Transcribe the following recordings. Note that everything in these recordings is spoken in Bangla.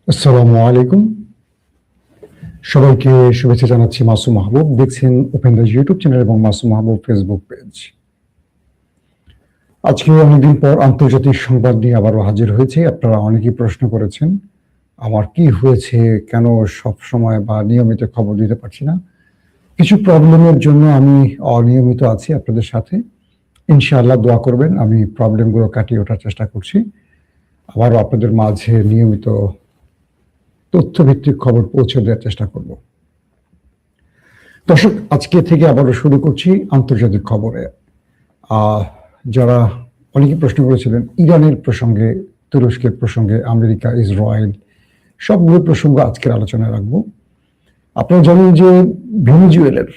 আসসালামু আলাইকুম। সবাইকে শুভেচ্ছা জানাচ্ছি। মাসুম মাহবুব, দেখছেন ওপেন দ্য ইউটিউব চ্যানেল এবং মাসুম মাহবুব ফেসবুক পেজ। আজকে অনেকদিন পর আন্তর্জাতিক সংবাদ নিয়ে আবারও হাজির হয়েছে। আপনারা অনেকেই প্রশ্ন করেছেন আমার কি হয়েছে, কেন সব সময় বা নিয়মিত খবর দিতে পারছি না। কিছু প্রবলেমের জন্য আমি অনিয়মিত আছি আপনাদের সাথে। ইনশাআল্লাহ দোয়া করবেন, আমি প্রবলেমগুলো কাটিয়ে ওঠার চেষ্টা করছি। আবারও আপনাদের মাঝে নিয়মিত তথ্যভিত্তিক খবর পৌঁছে দেওয়ার চেষ্টা করব। দর্শক, আজকে থেকে আবারও শুরু করছি আন্তর্জাতিক খবরে। যারা অনেকে প্রশ্ন করেছিলেন ইরানের প্রসঙ্গে, তুরস্কের প্রসঙ্গে, আমেরিকা, ইসরায়েল, সবগুলো প্রসঙ্গ আজকের আলোচনায় রাখবো। আপনারা জানেন যে ভেনেজুয়েলার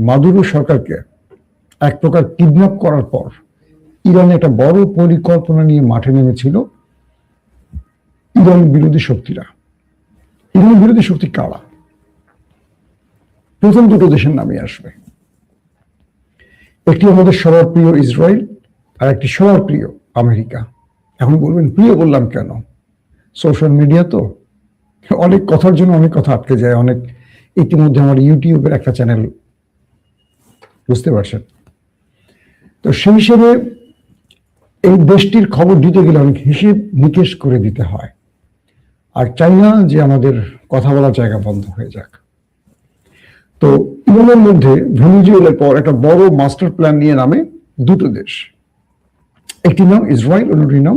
মাদুরো সরকারকে এক প্রকার কিডন্যাপ করার পর ইরানে একটা বড় পরিকল্পনা নিয়ে মাঠে নেমেছিল ইরান বিরোধী শক্তিরা। ইরান বিরোধী শক্তি কারা? প্রথম দুটো দেশের নামে আসবে। একটি আমাদের সবার প্রিয় ইসরায়েল, আর একটি সবার প্রিয় আমেরিকা। এখন বলবেন প্রিয় বললাম কেন? সোশ্যাল মিডিয়া তো অনেক কথার জন্য অনেক কথা আটকে যায়। অনেক ইতিমধ্যে আমার ইউটিউবের একটা চ্যানেল, বুঝতে পারছেন। তো সেই হিসেবে এই দেশটির খবর দিতে গেলে অনেক হিসেব নিকেশ করে দিতে হয়, আর চাই না যে আমাদের কথা বলার জায়গা বন্ধ হয়ে যাক। তো ইরানের মধ্যে ভেনেজুয়েলার পর একটা বড় মাস্টার প্ল্যান নিয়ে নামে দুটো দেশ। একটি নাম ইসরায়েল, অন্যটির নাম